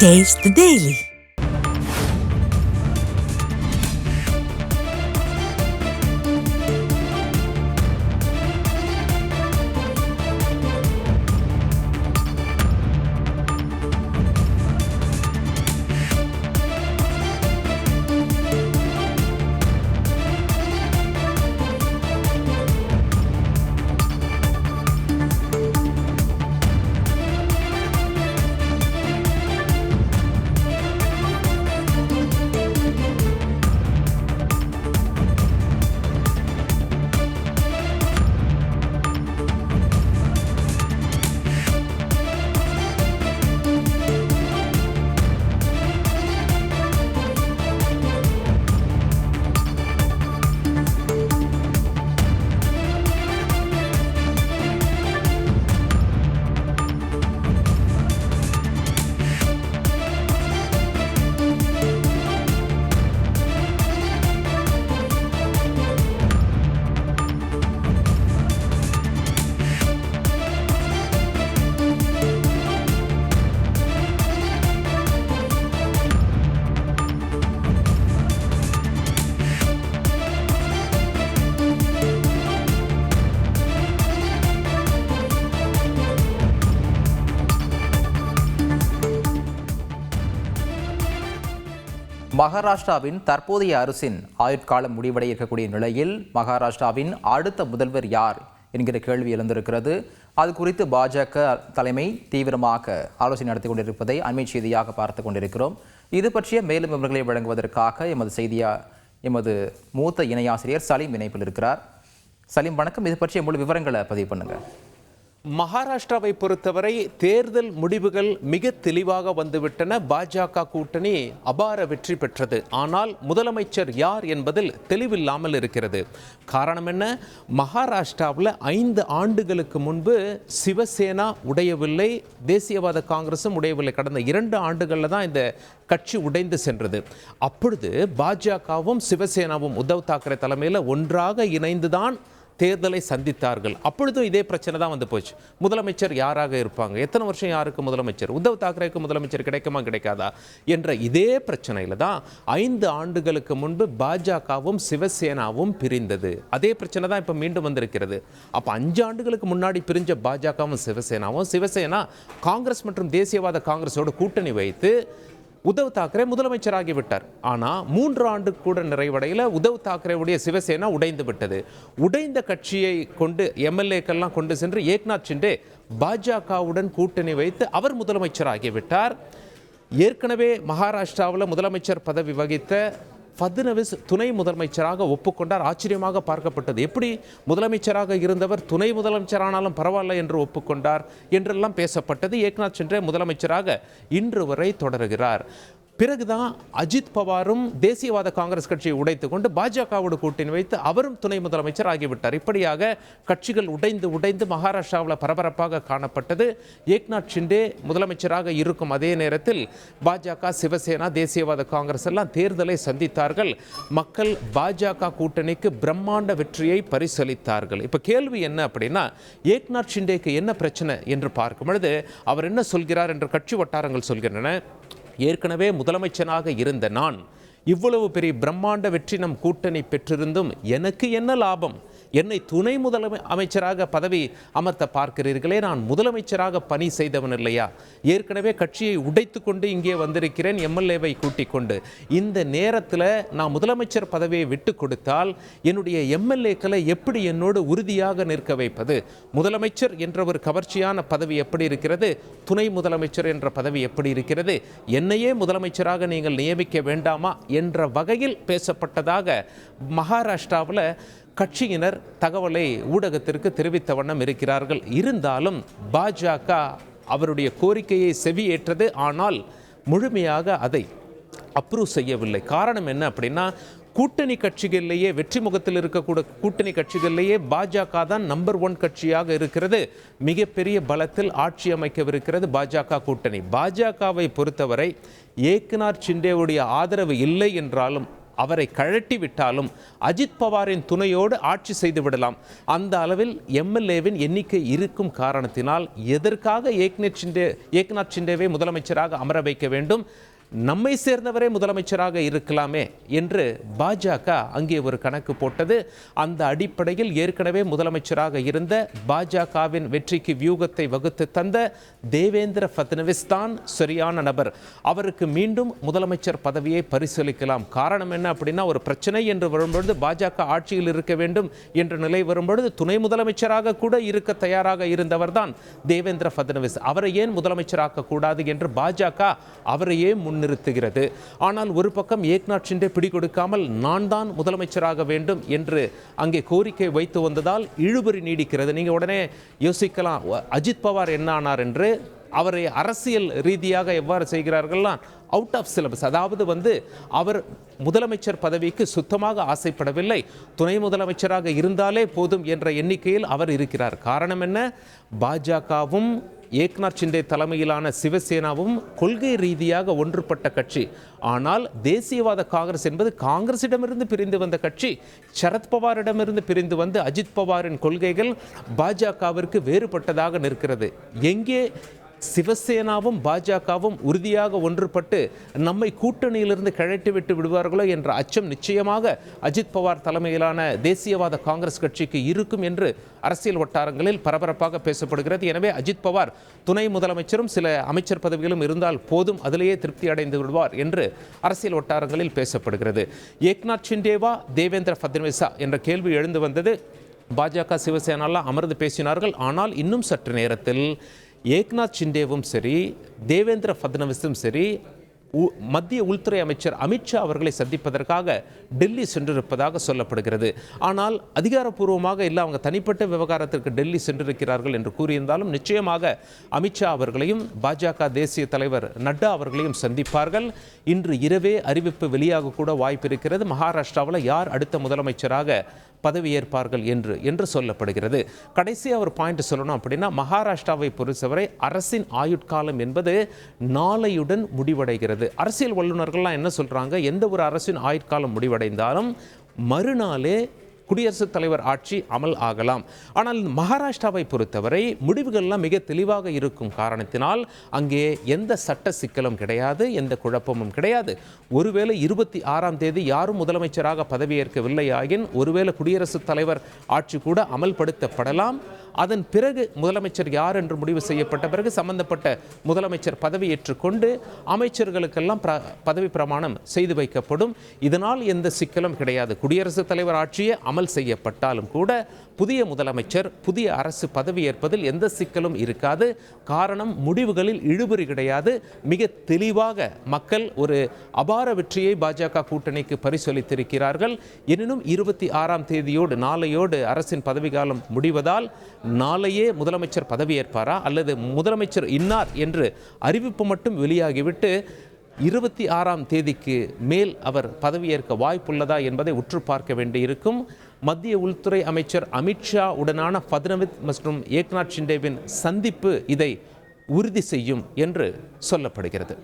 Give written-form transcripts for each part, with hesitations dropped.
Taste the Daily. மகாராஷ்டிராவின் தற்போதைய அரசின் ஆயுட்காலம் முடிவடைய இருக்கக்கூடிய நிலையில் மகாராஷ்டிராவின் அடுத்த முதல்வர் யார் என்கிற கேள்வி எழுந்திருக்கிறது. அது குறித்து பாஜக தலைமை தீவிரமாக ஆலோசனை நடத்தி கொண்டிருப்பதை அண்மை செய்தியாக பார்த்து கொண்டிருக்கிறோம். இது பற்றிய மேலும் விவரங்களை வழங்குவதற்காக எமது மூத்த இணையாசிரியர் சலீம் இணைப்பில் இருக்கிறார். சலீம் வணக்கம். இது பற்றிய முழு விவரங்களை பதிவு பண்ணுங்க. மகாராஷ்டிராவை பொறுத்தவரை தேர்தல் முடிவுகள் மிக தெளிவாக வந்துவிட்டன. பாஜக கூட்டணி அபார வெற்றி பெற்றது. ஆனால் முதலமைச்சர் யார் என்பதில் தெளிவில்லாமல் இருக்கிறது. காரணம் என்ன? மகாராஷ்டிராவில் 5 ஆண்டுகளுக்கு முன்பு சிவசேனா உடையவில்லை, தேசியவாத காங்கிரசும் உடையவில்லை. கடந்த 2 ஆண்டுகளில் தான் இந்த கட்சி உடைந்து சென்றது. அப்பொழுது பாஜகவும் சிவசேனாவும் உத்தவ் தாக்கரே தலைமையில் ஒன்றாக இணைந்துதான் தேர்தலை சந்தித்தார்கள். அப்பொழுதும் இதே பிரச்சனை தான் வந்து போச்சு. முதலமைச்சர் யாராக இருப்பாங்க, எத்தனை வருஷம் யாருக்கு முதலமைச்சர், உத்தவ் தாக்கரேக்கு முதலமைச்சர் கிடைக்குமா கிடைக்காதா என்ற இதே பிரச்சனையில் தான் 5 ஆண்டுகளுக்கு முன்பு பாஜகவும் சிவசேனாவும் பிரிந்தது. அதே பிரச்சனை தான் இப்போ மீண்டும் வந்திருக்கிறது. அப்போ 5 ஆண்டுகளுக்கு முன்னாடி பிரிஞ்ச பாஜகவும் சிவசேனா காங்கிரஸ் மற்றும் தேசியவாத காங்கிரஸோடு கூட்டணி வைத்து உத்தவ் தாக்கரே முதலமைச்சராகிவிட்டார். ஆனால் 3 ஆண்டு கூட நிறைவடையில் உத்தவ் தாக்கரேவுடைய சிவசேனா உடைந்து விட்டது. உடைந்த கட்சியை கொண்டு எம்எல்ஏக்கெல்லாம் கொண்டு சென்று ஏக்நாத் ஷிண்டே பாஜகவுடன் கூட்டணி வைத்து அவர் முதலமைச்சராகிவிட்டார். ஏற்கனவே மகாராஷ்டிராவில் முதலமைச்சர் பதவி வகித்த ஃபட்னவிஸ் துணை முதலமைச்சராக ஒப்புக்கொண்டார். ஆச்சரியமாக பார்க்கப்பட்டது. எப்படி முதலமைச்சராக இருந்தவர் துணை முதலமைச்சரானாலும் பரவாயில்ல என்று ஒப்புக்கொண்டார் என்றெல்லாம் பேசப்பட்டது. ஏக்நாத் ஷிண்டே முதலமைச்சராக இன்று வரை தொடர்கிறார். பிறகுதான் அஜித் பவாரும் தேசியவாத காங்கிரஸ் கட்சியை உடைத்து கொண்டு பாஜகவோடு கூட்டணி வைத்து அவரும் துணை முதலமைச்சர் ஆகிவிட்டார். இப்படியாக கட்சிகள் உடைந்து மகாராஷ்டிராவில் பரபரப்பாக காணப்பட்டது. ஏக்நாத் ஷிண்டே முதலமைச்சராக இருக்கும் அதே நேரத்தில் பாஜக, சிவசேனா, தேசியவாத காங்கிரஸ் எல்லாம் தேர்தலை சந்தித்தார்கள். மக்கள் பாஜக கூட்டணிக்கு பிரம்மாண்ட வெற்றியை பரிசளித்தார்கள். இப்போ கேள்வி என்ன அப்படின்னா, ஏக்நாத் ஷிண்டேக்கு என்ன பிரச்சனை என்று பார்க்கும் பொழுது அவர் என்ன சொல்கிறார் என்று கட்சி வட்டாரங்கள் சொல்கின்றன. ஏற்கனவே முதலமைச்சராக இருந்த நான் இவ்வளவு பெரிய பிரம்மாண்ட வெற்றி நம் கூட்டணி பெற்றிருந்தும் எனக்கு என்ன லாபம்? என்னை துணை அமைச்சராக பதவி அமர்த்த பார்க்கிறீர்களே, நான் முதலமைச்சராக பணி செய்தவன் இல்லையா? ஏற்கனவே கட்சியை உடைத்து கொண்டு இங்கே வந்திருக்கிறேன், எம்எல்ஏவை கூட்டிக் கொண்டு. இந்த நேரத்தில் நான் முதலமைச்சர் பதவியை விட்டு கொடுத்தால் என்னுடைய எம்எல்ஏக்களை எப்படி என்னோடு உறுதியாக நிற்க வைப்பது? முதலமைச்சர் என்ற ஒரு கவர்ச்சியான பதவி எப்படி இருக்கிறது? துணை முதலமைச்சர் என்ற பதவி எப்படி இருக்கிறது? என்னையே முதலமைச்சராக நீங்கள் நியமிக்க வேண்டாமா என்ற வகையில் பேசப்பட்டதாக மகாராஷ்டிராவில் கட்சியினர் தகவலை ஊடகத்திற்கு தெரிவித்த வண்ணம் இருக்கிறார்கள். இருந்தாலும் பாஜக அவருடைய கோரிக்கையை செவியேற்றது. ஆனால் முழுமையாக அதை அப்ரூவ் செய்யவில்லை. காரணம் என்ன அப்படின்னா, கூட்டணி கட்சிகளிலேயே வெற்றி முகத்தில் இருக்கக்கூடிய கூட்டணி கட்சிகளிலேயே பாஜக தான் நம்பர் 1 கட்சியாக இருக்கிறது. மிகப்பெரிய பலத்தில் ஆட்சி அமைக்கவிருக்கிறது பாஜக கூட்டணி. பாஜகவை பொறுத்தவரை ஏக்நாத் ஷிண்டேவுடைய ஆதரவு இல்லை என்றாலும் அவரை கழட்டி விட்டாலும் அஜித் பவாரின் துணையோடு ஆட்சி செய்து விடலாம். அந்த அளவில் எம்எல்ஏவின் எண்ணிக்கை இருக்கும் காரணத்தினால் எதற்காக ஏக்நாத் ஷிண்டேவை முதலமைச்சராக அமர வைக்க வேண்டும், நம்மை சேர்ந்தவரே முதலமைச்சராக இருக்கலாமே என்று பாஜக அங்கே ஒரு கணக்கு போட்டது. அந்த அடிப்படையில் ஏற்கனவே முதலமைச்சராக இருந்த பாஜகவின் வெற்றிக்கு வியூகத்தை வகுத்து தந்த தேவேந்திர ஃபட்னவிஸ் தான் சரியான நபர். அவருக்கு மீண்டும் முதலமைச்சர் பதவியை பரிசீலிக்கலாம். காரணம் என்ன அப்படின்னா, ஒரு பிரச்சனை என்று வரும்பொழுது பாஜக ஆட்சியில் இருக்க வேண்டும் என்ற நிலை வரும்பொழுது துணை முதலமைச்சராக கூட இருக்க தயாராக இருந்தவர் தான் தேவேந்திர ஃபட்னவிஸ். அவரை ஏன் முதலமைச்சராக்க கூடாது என்று பாஜக அவரையே நிறுத்துகிறது. ஆனால் ஒரு பக்கம் ஏக்நாத் ஷிண்டே பிடிகொடுக்காமல் நான் தான் முதலமைச்சராக வேண்டும் என்று அங்கே கோரிக்கை வைத்து வந்ததால் இழுபறி நீடிக்கிறது. நீங்க உடனே யோசிக்கலாம், அஜித் பவார் என்ன ஆனார் என்று. அவரை அரசியல் ரீதியாக எவ்வாறு செய்கிறார்கள்னா அவுட் ஆஃப் சிலபஸ். அதாவது அவர் முதலமைச்சர் பதவிக்கு சுத்தமாக ஆசைப்படவில்லை, துணை முதலமைச்சராக இருந்தாலே போதும் என்ற எண்ணிக்கையில் அவர் இருக்கிறார். காரணம் என்ன, பாஜகவும் ஏக்நாத் ஷிண்டே தலைமையிலான சிவசேனாவும் கொள்கை ரீதியாக ஒன்றுபட்ட கட்சி. ஆனால் தேசியவாத காங்கிரஸ் என்பது காங்கிரசிடமிருந்து பிரிந்து வந்த கட்சி. சரத்பவாரிடமிருந்து பிரிந்து வந்து அஜித் பவாரின் கொள்கைகள் பாஜகவிற்கு வேறுபட்டதாக நிற்கிறது. எங்கே சிவசேனாவும் பாஜகவும் உறுதியாக ஒன்றுபட்டு நம்மை கூட்டணியிலிருந்து கழட்டி விட்டு விடுவார்களோ என்ற அச்சம் நிச்சயமாக அஜித் பவார் தலைமையிலான தேசியவாத காங்கிரஸ் கட்சிக்கு இருக்கும் என்று அரசியல் வட்டாரங்களில் பரபரப்பாக பேசப்படுகிறது. எனவே அஜித் பவார் துணை முதலமைச்சரும் சில அமைச்சர் பதவிகளும் இருந்தால் போதும், அதிலேயே திருப்தி அடைந்து விடுவார் என்று அரசியல் வட்டாரங்களில் பேசப்படுகிறது. ஏக்நாத் ஷிண்டேவா தேவேந்திர ஃபட்னவிஸா என்ற கேள்வி எழுந்து வந்தது. பாஜக சிவசேனாலாம் அமர்ந்து பேசினார்கள். ஆனால் இன்னும் சற்று நேரத்தில் ஏக்நாத் ஷிண்டேவும் சரி, தேவேந்திர ஃபட்னவிஸும் சரி, மத்திய உள்துறை அமைச்சர் அமித்ஷா அவர்களை சந்திப்பதற்காக டெல்லி சென்றிருப்பதாக சொல்லப்படுகிறது. ஆனால் அதிகாரப்பூர்வமாக இல்லை, அவங்க தனிப்பட்ட விவகாரத்திற்கு டெல்லி சென்றிருக்கிறார்கள் என்று கூறியிருந்தாலும் நிச்சயமாக அமித்ஷா அவர்களையும் பாஜக தேசிய தலைவர் நட்டா அவர்களையும் சந்திப்பார்கள். இன்று இரவே அறிவிப்பு வெளியாக கூட வாய்ப்பு இருக்கிறது. மகாராஷ்டிராவில் யார் அடுத்த முதலமைச்சராக பதவியேற்பார்கள் என்று சொல்லப்படுகிறது. கடைசியாக ஒரு பாயிண்ட் சொல்லணும் அப்படின்னா, மகாராஷ்டிராவை பொறுத்தவரை அரசின் ஆயுட்காலம் என்பது நாளையுடன் முடிவடைகிறது. அரசியல் வல்லுநர்கள்லாம் என்ன சொல்றாங்க, எந்த ஒரு அரசின் ஆயுட்காலம் முடிவடைந்தாலும் மறுநாளே குடியரசுத் தலைவர் ஆட்சி அமல் ஆகலாம். ஆனால் மகாராஷ்டிராவை பொறுத்தவரை முடிவுகள்லாம் மிக தெளிவாக இருக்கும் காரணத்தினால் அங்கே எந்த சட்ட சிக்கலும் கிடையாது, எந்த குழப்பமும் கிடையாது. ஒருவேளை 26ஆம் தேதி யாரும் முதலமைச்சராக பதவியேற்கவில்லை ஆகின் ஒருவேளை குடியரசுத் தலைவர் ஆட்சி கூட அமல்படுத்தப்படலாம். அதன் பிறகு முதலமைச்சர் யார் என்று முடிவு செய்யப்பட்ட பிறகு சம்பந்தப்பட்ட முதலமைச்சர் பதவியேற்றுக் கொண்டு அமைச்சர்களுக்கெல்லாம் பதவி பிரமாணம் செய்து வைக்கப்படும். இதனால் எந்த சிக்கலும் கிடையாது. குடியரசுத் தலைவர் ஆட்சியே அமல் செய்யப்பட்டாலும் கூட புதிய முதலமைச்சர் புதிய அரசு பதவியேற்பதில் எந்த சிக்கலும் இருக்காது. காரணம், முடிவுகளில் இழுபறி கிடையாது. மிக தெளிவாக மக்கள் ஒரு அபார வெற்றியை பாஜக கூட்டணிக்கு பரிசளித்திருக்கிறார்கள். எனினும் 26ஆம் தேதியோடு நாளையோடு அரசின் பதவிக்காலம் முடிவதால் நாளையே முதலமைச்சர் பதவியேற்பாரா அல்லது முதலமைச்சர் இன்னார் என்று அறிவிப்பு மட்டும் வெளியாகிவிட்டு 26ஆம் தேதிக்கு மேல் அவர் பதவியேற்க வாய்ப்புள்ளதா என்பதை உற்று பார்க்க வேண்டியிருக்கும். மத்திய உள்துறை அமைச்சர் அமித்ஷா உடனான ஃபட்னவிஸ் மற்றும் ஏக்நாத் ஷிண்டேவின் சந்திப்பு இதை உறுதி செய்யும் என்று சொல்லப்படுகிறது.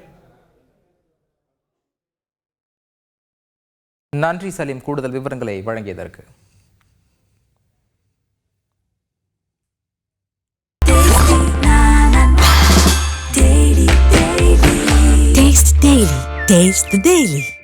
நன்றி சலீம், கூடுதல் விவரங்களை வழங்கியதற்கு. Taste the Daily.